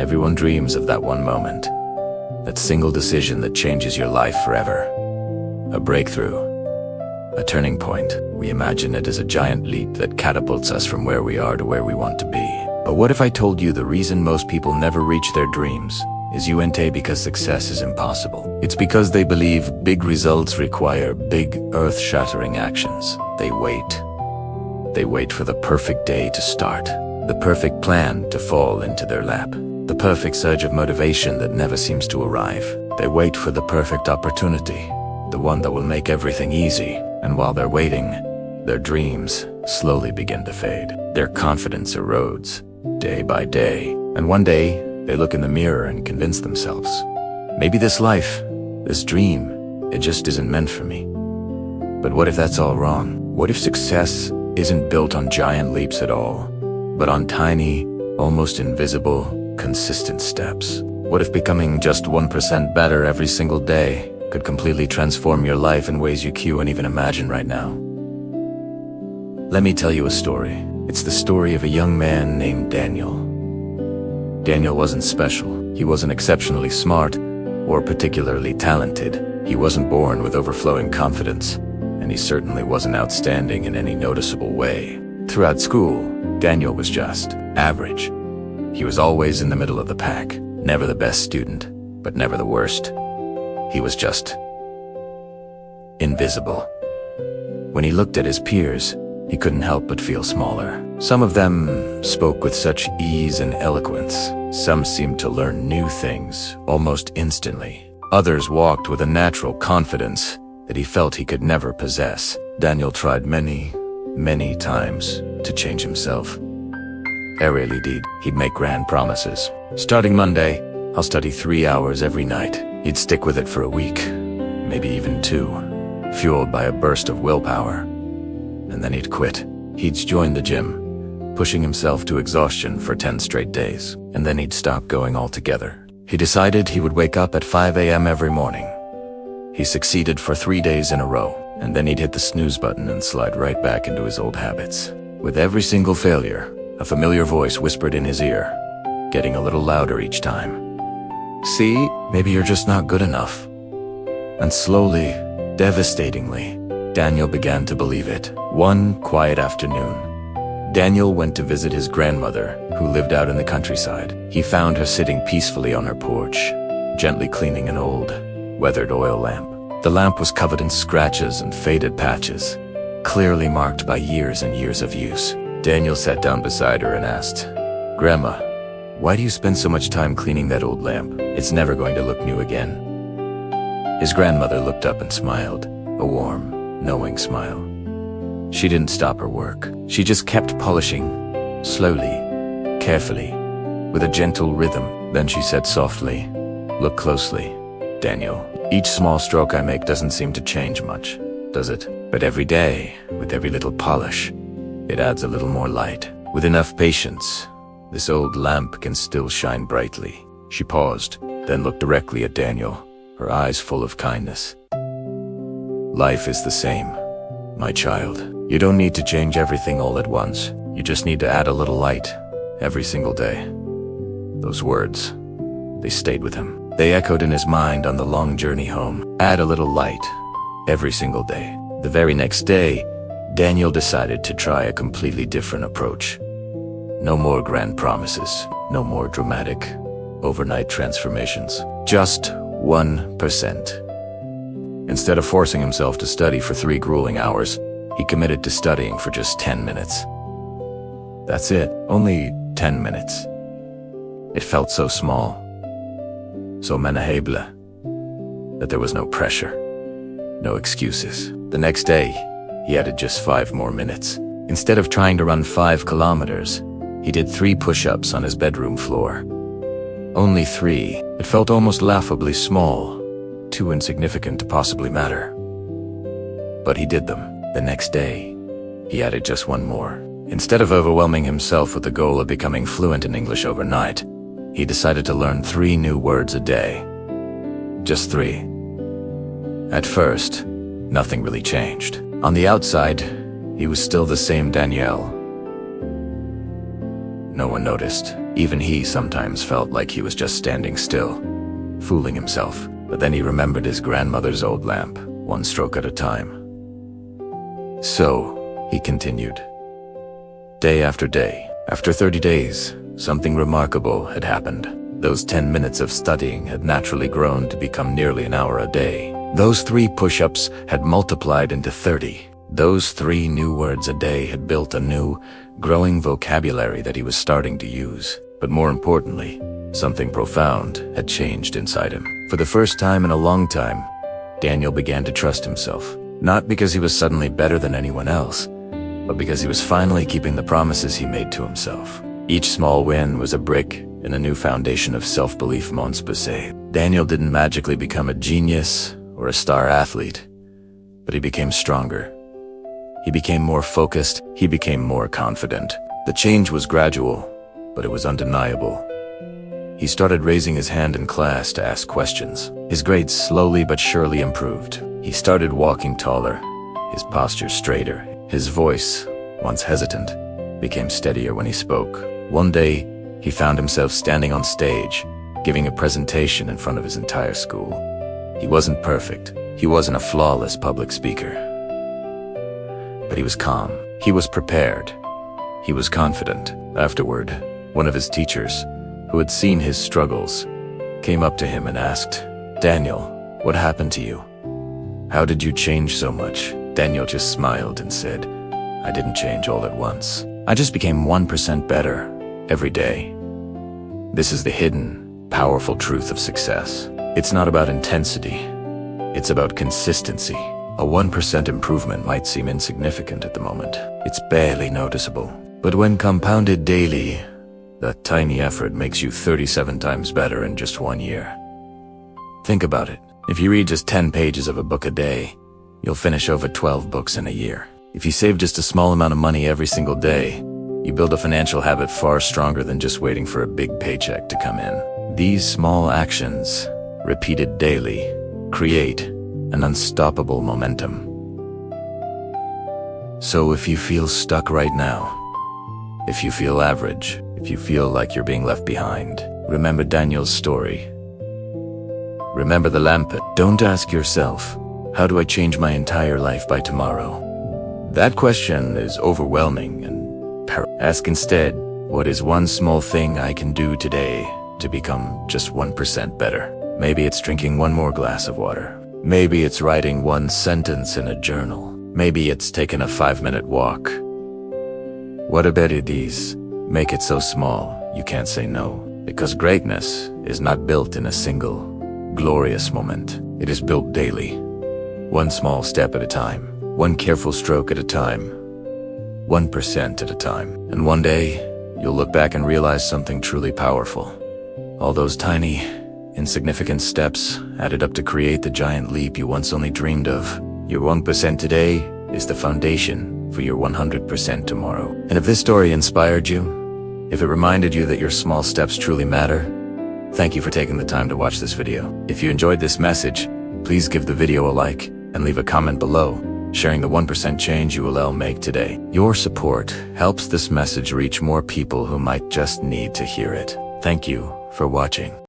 Everyone dreams of that one moment. That single decision that changes your life forever. A breakthrough. A turning point. We imagine it as a giant leap that catapults us from where we are to where we want to be. But what if I told you the reason most people never reach their dreams is because success is impossible? It's because they believe big results require big, earth-shattering actions. They wait. They wait for the perfect day to start, the perfect plan to fall into their lap, the perfect surge of motivation that never seems to arrive. They wait for the perfect opportunity, the one that will make everything easy. And while they're waiting, their dreams slowly begin to fade. Their confidence erodes, day by day. And one day, they look in the mirror and convince themselves, maybe this life, this dream, it just isn't meant for me. But what if that's all wrong? What if success isn't built on giant leaps at all, but on tiny, almost invisible, consistent steps? What if becoming just 1% better every single day could completely transform your life in ways you can't even imagine right now? Let me tell you a story. It's the story of a young man named Daniel. Daniel wasn't special. He wasn't exceptionally smart or particularly talented. He wasn't born with overflowing confidence, and he certainly wasn't outstanding in any noticeable way. Throughout school, Daniel was just average. He was always in the middle of the pack, never the best student, but never the worst. He was just invisible. When he looked at his peers, he couldn't help but feel smaller. Some of them spoke with such ease and eloquence. Some seemed to learn new things almost instantly. Others walked with a natural confidence that he felt he could never possess. Daniel tried many, many times to change himself. I really did. He'd make grand promises. Starting Monday, I'll study 3 hours every night. He'd stick with it for a week, maybe even 2, fueled by a burst of willpower. And then he'd quit. He'd join the gym, pushing himself to exhaustion for 10 straight days. And then he'd stop going altogether. He decided he would wake up at 5 a.m. every morning. He succeeded for 3 days in a row, and then he'd hit the snooze button and slide right back into his old habits. With every single failure, a familiar voice whispered in his ear, getting a little louder each time. See, maybe you're just not good enough. And slowly, devastatingly, Daniel began to believe it. One quiet afternoon, Daniel went to visit his grandmother, who lived out in the countryside. He found her sitting peacefully on her porch, gently cleaning an old, weathered oil lamp. The lamp was covered in scratches and faded patches, clearly marked by years and years of use. Daniel sat down beside her and asked, "Grandma, why do you spend so much time cleaning that old lamp? It's never going to look new again." His grandmother looked up and smiled, a warm, knowing smile. She didn't stop her work. She just kept polishing, slowly, carefully, with a gentle rhythm. Then she said softly, "Look closely, Daniel. Each small stroke I make doesn't seem to change much, does it? But every day, with every little polish, it adds a little more light. With enough patience, this old lamp can still shine brightly." She paused, then looked directly at Daniel, her eyes full of kindness. "Life is the same, my child. You don't need to change everything all at once. You just need to add a little light every single day." Those words, they stayed with him. They echoed in his mind on the long journey home. Add a little light every single day. The very next day, Daniel decided to try a completely different approach. No more grand promises, no more dramatic, overnight transformations. Just 1%. Instead of forcing himself to study for 3 grueling hours, he committed to studying for just 10 minutes. That's it, only 10 minutes. It felt so small, so manageable, that there was no pressure, no excuses. The next day, he added just 5 more minutes. Instead of trying to run 5 kilometers, he did 3 push-ups on his bedroom floor. Only 3. It felt almost laughably small, too insignificant to possibly matter. But he did them. The next day, he added just 1 more. Instead of overwhelming himself with the goal of becoming fluent in English overnight, he decided to learn 3 new words a day. Just 3. At first, nothing really changed. On the outside, he was still the same Danielle. No one noticed. Even he sometimes felt like he was just standing still, fooling himself. But then he remembered his grandmother's old lamp, one stroke at a time. So, he continued. Day after day. After 30 days, something remarkable had happened. Those 10 minutes of studying had naturally grown to become nearly an hour a day. Those 3 push-ups had multiplied into 30. Those 3 new words a day had built a new, growing vocabulary that he was starting to use. But more importantly, something profound had changed inside him. For the first time in a long time, Daniel began to trust himself. Not because he was suddenly better than anyone else, but because he was finally keeping the promises he made to himself. Each small win was a brick in a new foundation of self-belief. Daniel didn't magically become a genius or a star athlete, but he became stronger. He became more focused, he became more confident. The change was gradual, but it was undeniable. He started raising his hand in class to ask questions. His grades slowly but surely improved. He started walking taller, his posture straighter. His voice, once hesitant, became steadier when he spoke. One day, he found himself standing on stage, giving a presentation in front of his entire school. He wasn't perfect. He wasn't a flawless public speaker. But he was calm. He was prepared. He was confident. Afterward, one of his teachers, who had seen his struggles, came up to him and asked, "Daniel, what happened to you? How did you change so much?" Daniel just smiled and said, "I didn't change all at once. I just became 1% better every day." This is the hidden, powerful truth of success. It's not about intensity. It's about consistency. A 1% improvement might seem insignificant at the moment. It's barely noticeable. But when compounded daily, that tiny effort makes you 37 times better in just 1 year. Think about it. If you read just 10 pages of a book a day, you'll finish over 12 books in a year. If you save just a small amount of money every single day, you build a financial habit far stronger than just waiting for a big paycheck to come in. These small actions, repeated daily, create an unstoppable momentum. So if you feel stuck right now, if you feel average, if you feel like you're being left behind, remember Daniel's story. Remember the lamp. Don't ask yourself, "How do I change my entire life by tomorrow?" That question is overwhelming and ask instead, "What is one small thing I can do today to become just 1% better?" Maybe it's drinking 1 more glass of water. Maybe it's writing 1 sentence in a journal. Maybe it's taking a 5-minute walk. What about these? Make it so small you can't say no. Because greatness is not built in a single, glorious moment. It is built daily. 1 small step at a time. 1 careful stroke at a time. 1% at a time. And one day, you'll look back and realize something truly powerful. All those tiny, insignificant steps added up to create the giant leap you once only dreamed of. Your 1% today is the foundation for your 100% tomorrow. And if this story inspired you, if it reminded you that your small steps truly matter, thank you for taking the time to watch this video. If you enjoyed this message, please give the video a like and leave a comment below, sharing the 1% change you will make today. Your support helps this message reach more people who might just need to hear it. Thank you for watching.